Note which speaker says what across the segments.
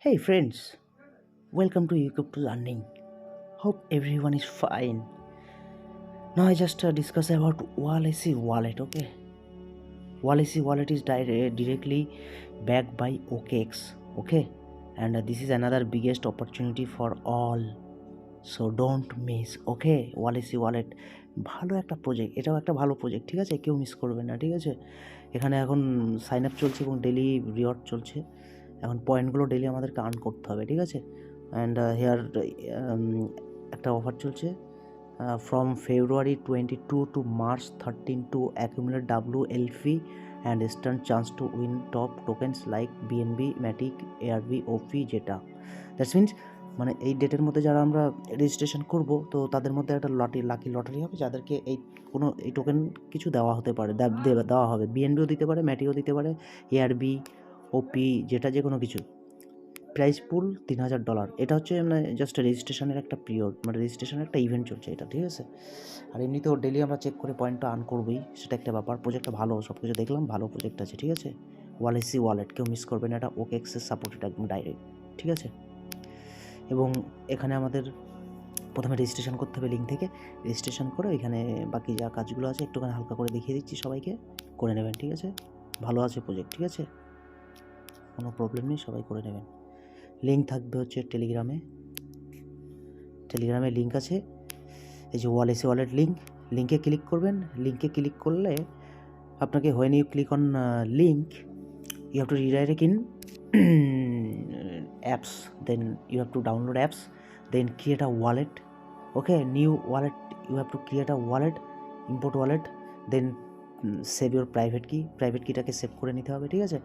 Speaker 1: Hey friends, welcome to YouTube to Learning. Hope everyone is fine. Now I just discuss about Wallet. Okay, Wallet is directly backed by OKX. Okay, and this is another biggest opportunity for all. So don't miss. Okay, wallet ভালো একটা project, এটাও একটা ভালো project, ঠিক আছে, কেউ miss করবে না, ঠিক আছে। এখানে এখন সাইন আপ চলছে এবং ডেলি রিওয়ার্ড চলছে। এখন পয়েন্টগুলো ডেলি আমাদেরকে আর্ন করতে হবে, ঠিক আছে। অ্যান্ড হেয়ার একটা অফার চলছে from February 22 to March 13 to accumulate WLP and stand chance to win top tokens like BNB, Matic, ARB, OP, যেটা দ্যাটস মিনস মানে এই ডেটের মধ্যে যারা আমরা রেজিস্ট্রেশন করব, তো তাদের মধ্যে একটা লাকি লটারি হবে, যাদেরকে এই টোকেন কিছু দেওয়া হতে পারে, দেওয়া হবে। বিএনবিও দিতে পারে, ম্যাটিও দিতে পারে, এআরবি, ওপি, যেটা যে কোনো কিছু। প্রাইস পুল $3000। এটা হচ্ছে মানে জাস্ট রেজিস্ট্রেশনের একটা পিরিয়ড, মানে রেজিস্ট্রেশনের একটা ইভেন্ট চলছে এটা, ঠিক আছে। আর এমনিতেও ডেলি আমরা চেক করে পয়েন্টটা আর্ন করবোই, সেটা একটা ব্যাপার। প্রজেক্টটা ভালো, সব কিছু দেখলাম, ভালো প্রজেক্ট আছে, ঠিক আছে। ওয়ালেট কেউ মিস করবে না, এটা ওকেএক্সের সাপোর্টেড একদম ডাইরেক্ট, ঠিক আছে। এবং এখানে আমাদের প্রথমে রেজিস্ট্রেশন করতে হবে, লিঙ্ক থেকে রেজিস্ট্রেশন করে এখানে বাকি যা কাজগুলো আছে একটুখানি হালকা করে দেখিয়ে দিচ্ছি, সবাইকে করে নেবেন, ঠিক আছে। ভালো আছে প্রজেক্ট, ঠিক আছে, কোনো প্রবলেম নেই, সবাই করে নেবেন। লিঙ্ক থাকবে হচ্ছে টেলিগ্রামে লিঙ্ক আছে, এই যে ওয়ালেট লিঙ্কে ক্লিক করবেন। লিঙ্কে ক্লিক করলে আপনাকে when you click on link you have to redirect in apps, then you have to download apps, then create a wallet. Okay, new wallet, you have to create a wallet, import wallet, then save your private keyটাকে সেভ করে নিতে হবে, ঠিক আছে।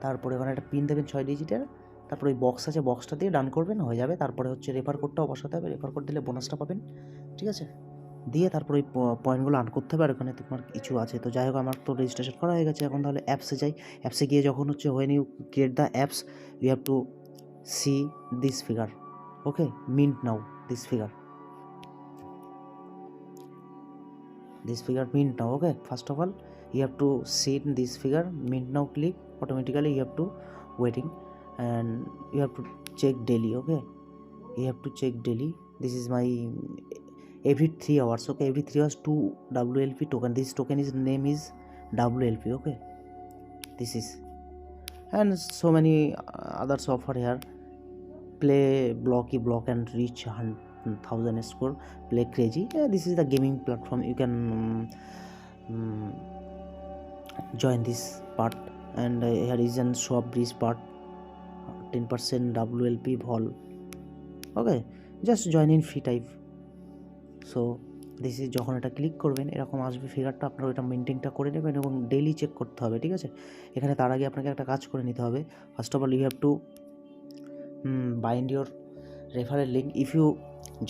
Speaker 1: তারপরে ওখানে একটা পিন দেবেন 6 ডিজিটের, তারপরে ওই বক্স আছে, বক্সটা দিয়ে ডান করবেন, হয়ে যাবে। তারপরে হচ্ছে রেফার কোডটাও বসাতে হবে, রেফার কোড দিলে বোনাসটা পাবেন, ঠিক আছে। দিয়ে তারপর ওই পয়েন্টগুলো আর্ন করতে হবে। আর ওখানে তোমার কিছু আছে, তো যাই হোক আমার তো রেজিস্ট্রেশন করা হয়ে গেছে। এখন তাহলে অ্যাপসে যাই। অ্যাপসে গিয়ে যখন হচ্ছে when you create the apps, you have to see this figure. Okay, mint now this figure mint now. Okay, first of all you have to see this figure mint now, click, automatically you have to waiting, and you have to check daily. Okay, you have to check daily. This is my every 3 hours. Okay, every 3 hours 2 WLP token. This token is name is WLP. Okay, this is, and so many others offer here. Play block and reach 1,000 score. Play crazy. Yeah, this is the gaming platform. You can join this part, and here is an swap breeze part, 10% WLP vol. Okay, just join in free type. So this is, যখন এটা click করবেন এরকম আসবে ফিগারটা, আপনার ওইটা মেনটেনটা করে নেবেন এবং ডেইলি চেক করতে হবে, ঠিক আছে। এখানে তার আগে আপনাকে একটা কাজ করে নিতে হবে। First of all you have to bind your referral link.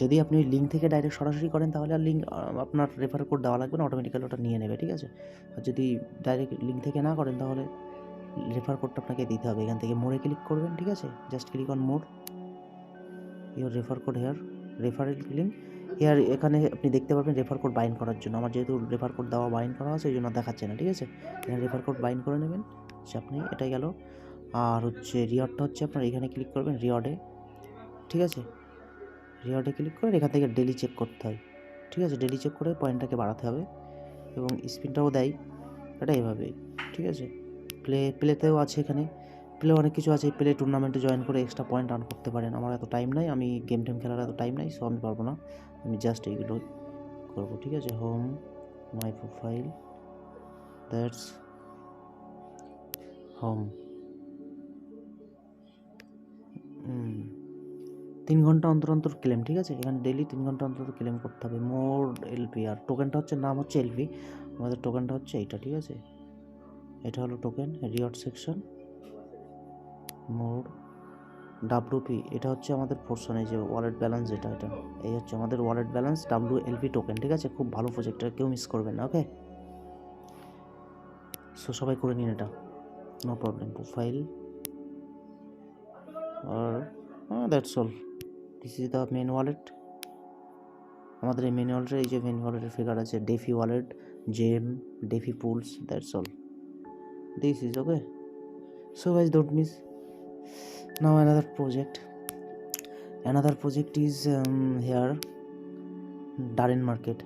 Speaker 1: যদি আপনি ওই লিঙ্ক থেকে ডাইরেক্ট সরাসরি করেন তাহলে আর লিঙ্ক আপনার রেফারেল কোড দেওয়া লাগবে না, অটোমেটিক্যালি ওটা নিয়ে নেবে, ঠিক আছে। আর যদি ডাইরেক্ট লিঙ্ক থেকে না করেন তাহলে রেফার কোডটা আপনাকে দিতে হবে। এখান থেকে মোড়ে ক্লিক করবেন, ঠিক আছে, just click on more, your refer code here, referral link here. এখানে আপনি দেখতে পারবেন রেফার কোড বাইন্ড করার জন্য। আমার যেহেতু রেফার কোড দেওয়া বাইন্ড করা আছে, এই জন্য দেখাচ্ছে না, ঠিক আছে। এখানে রেফার কোড বাইন্ড করে নেবেন, আপনি এটাই গেল। আর হচ্ছে রিওয়ার্ডটা হচ্ছে আপনার এখানে ক্লিক করবেন, রিওয়ার্ডে, ঠিক আছে। রিওয়ার্ডে ক্লিক করে এখান থেকে ডেলি চেক করতে হয়, ঠিক আছে। ডেলি চেক করে পয়েন্টটাকে বাড়াতে হবে এবং স্পিনটাও দেয় এটা এভাবে, ঠিক আছে। প্লেতেও আছে, এখানে প্লে অনেক কিছু আছে। প্লে টুর্নামেন্টে জয়েন করে এক্সট্রা পয়েন্ট আর্ন করতে পারেন। আমার এত টাইম নাই, আমি গেম খেলার এত টাইম নাই, সো আমি পারবো না। আমি জাস্ট এইগুলো করবো, ঠিক আছে। Home, my profile, that's home. 3 ঘন্টা অন্তর ক্লেম, ঠিক আছে। এখানে ডেলি 3 ঘন্টা অন্তর ক্লেম করতে হবে। মোর এলপি, আর টোকেনটা হচ্ছে, নাম হচ্ছে এলপি, আমাদের টোকেনটা হচ্ছে এইটা, ঠিক আছে। এটা হলো টোকেন রিওয়ার্ড সেকশন, মোর ডাব্লুপি, এটা হচ্ছে আমাদের পোর্শন, এই যে ওয়ালেট ব্যালেন্স, এটা এই হচ্ছে আমাদের ওয়ালেট ব্যালেন্স, WLP টোকেন, ঠিক আছে। খুব ভালো প্রজেক্ট, কেউ মিস করবেন না। ওকে, সো সবাই করে নিন এটা, নো প্রবলেম। প্রোফাইল আর that's all, this is the main wallet. আমাদের এই মেন ওয়ালেটের, এই যে মেন ওয়ালেটের ফিগার আছে, DeFi wallet, gem, DeFi pools, that's all, this is okay. So guys, don't miss, Now another project is here, Darren Market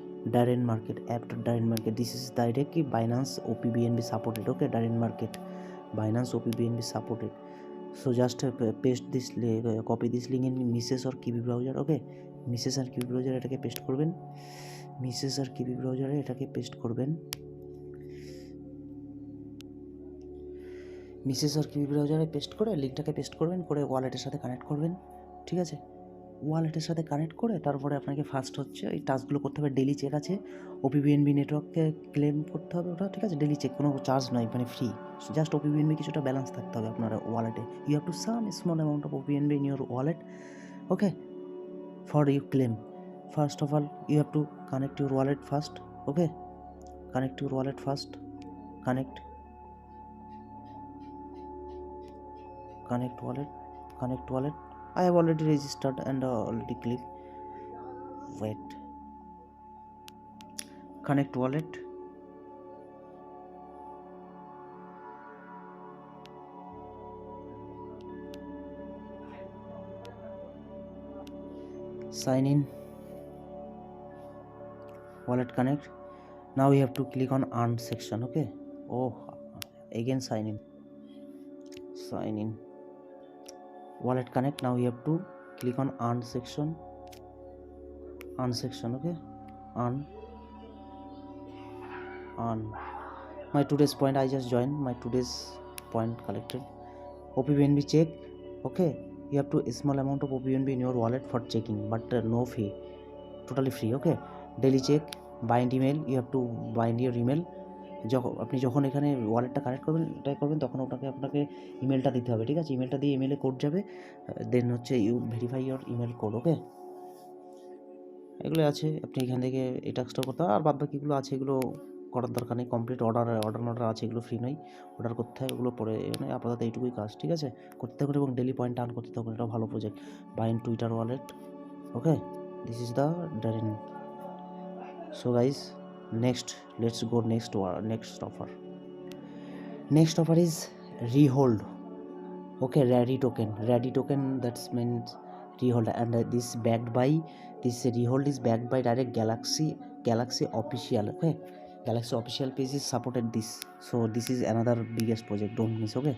Speaker 1: app to Darren Market. This is directly Binance OPBNB supported. Okay, Darren Market Binance OPBNB supported. So just paste this copy this link in Mises or Kiwi browser. Okay, Mises আর কিবি ব্রাউজারে এটাকে paste করবেন, Mrs আর কিবি ব্রাউজারে এটাকে paste করবেন, Mrs আর কিবি ব্রাউজারে পেস্ট করে লিঙ্কটাকে পেস্ট করবেন, করে ওয়ালেটের সাথে কানেক্ট করবেন। ঠিক আছে, ওয়ালেটের সাথে কানেক্ট করে তারপরে আপনাকে ফার্স্ট হচ্ছে এই টাস্কগুলো করতে হবে। ডেলি চেক আছে, ওপিবিএনবি নেটওয়ার্ককে ক্লেম করতে হবে ওটা। ঠিক আছে, ডেলি চেক কোনো চার্জ নয়, মানে ফ্রি, জাস্ট ওপিবিএনবি কিছুটা ব্যালেন্স থাকতে হবে আপনার ওয়ালেটে। You have to some small amount of opBNB in your wallet, okay, for you claim. First of all, you have to connect your wallet first. Okay, connect your wallet first. Connect wallet. I have already registered and already click. Wait. Connect wallet. Sign in. Wallet connect. Now you have to click on earn section. Okay, oh, again sign in. Wallet connect. Now you have to click on earn section. Okay, earn my today's point. I just joined my today's point collected. OPBNB check. Okay, you have to small amount of OPBNB in your wallet for checking, but no fee, totally free. Okay, daily check, bind email, you have to bind your email. আপনি যখন এখানে ওয়ালেটটা connect করবেন তখন আপনাকে ইমেলটা দিতে হবে। ঠিক আছে, ইমেলটা দিয়ে ইমেলে কোড যাবে, দেন হচ্ছে you verify your email code. Okay, এগুলো আছে, আপনি এখান থেকে এই টাস্কটা করতে হবে। আর বাদ বাকিগুলো আছে, এগুলো করার দরকার নেই। কমপ্লিট অর্ডার আছে, এগুলো ফ্রি নয়, অর্ডার করতে হয়, ওগুলো পরে মানে আপাতত এইটুকুই কাজ। ঠিক আছে, করতে থাকুন এবং ডেলি পয়েন্ট আর্ন করতে থাকুন, এটা ভালো project. Bind Twitter wallet. Okay, this is the Darren. So guys, let's go next offer. Next offer is Rehold. Okay, Radi token, that means Rehold, and this Rehold is backed by direct Galaxy official. Okay, Galaxy official page is supported this, so this is another biggest project, don't miss. Okay,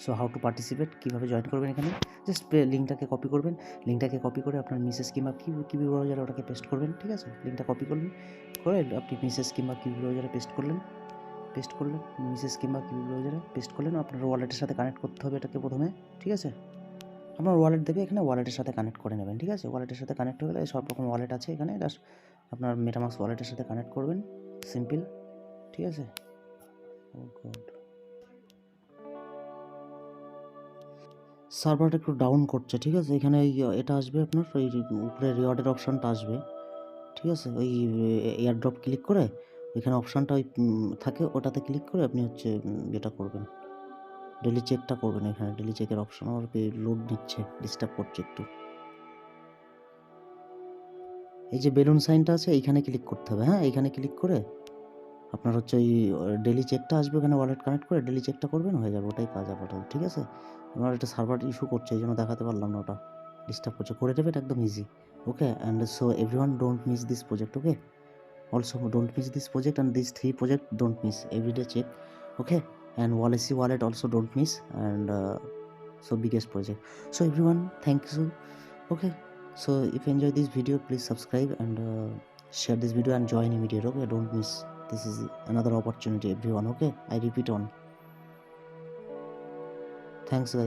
Speaker 1: so how to participate, কীভাবে join করবেন এখানে, just লিঙ্কটাকে copy করবেন, লিঙ্কটাকে copy করে আপনার Mrs কিংবা কিবি ব্রাউজারে ওটাকে পেস্ট করবেন। ঠিক আছে, লিঙ্কটা কপি করলেন, করে আপনি মিসেস কিংবা কিবি ব্রাউজারে পেস্ট করলেন, মিসেস কিংবা কিবি ব্রাউজারে পেস্ট করলেন। আপনার ওয়ালেটের সাথে কানেক্ট করতে হবে এটাকে প্রথমে। ঠিক আছে, আপনার ওয়ালেট দেবে এখানে, ওয়ালেটের সাথে কানেক্ট করে নেবেন। ঠিক আছে, ওয়ালেটের সাথে কানেক্ট হয়ে গেলে সব রকম ওয়ালেট আছে এখানে, জাস্ট আপনার মেটামাক্স ওয়ালেটের সাথে কানেক্ট করবেন, সিম্পল। ঠিক আছে, ও গড, সার্ভারটা একটু ডাউন করছে। ঠিক আছে, এখানে এটা আসবে আপনার ওই উপরে রিওয়ার্ডের অপশানটা আসবে। ঠিক আছে, ওই এয়ারড্রপ ক্লিক করে ওইখানে অপশানটা ওই থাকে, ওটাতে ক্লিক করে আপনি হচ্ছে এটা করবেন, ডেলি চেকটা করবেন। এখানে ডেলি চেকের অপশান আর লোড নিচ্ছে, ডিস্টার্ব করছে একটু। এই যে বেলুন সাইনটা আছে এইখানে ক্লিক করতে হবে। হ্যাঁ, এইখানে ক্লিক করে আপনার হচ্ছে ওই ডেলি চেকটা আসবে, ওখানে ওয়ালেট কানেক্ট করে ডেলি চেকটা করবেন, হয়ে যাবে, ওটাই কাজ আপাতত। ঠিক আছে, আমার এটা সার্ভার ইস্যু করছে, এই জন্য দেখাতে পারলাম না, ওটা ডিস্টার্ব করছে, করে দেবে, এটা একদম easy. Okay, and so everyone don't miss this project. Okay, also don't miss this project, and this 3 project don't miss, everyday check. Okay, and Wallet wallet also don't miss, and so biggest project. So everyone, thank you. Okay, so if you enjoy this video, please subscribe and share this video and join immediately. Okay, don't miss, this is another opportunity everyone. Okay, I repeat on. Thanks guys.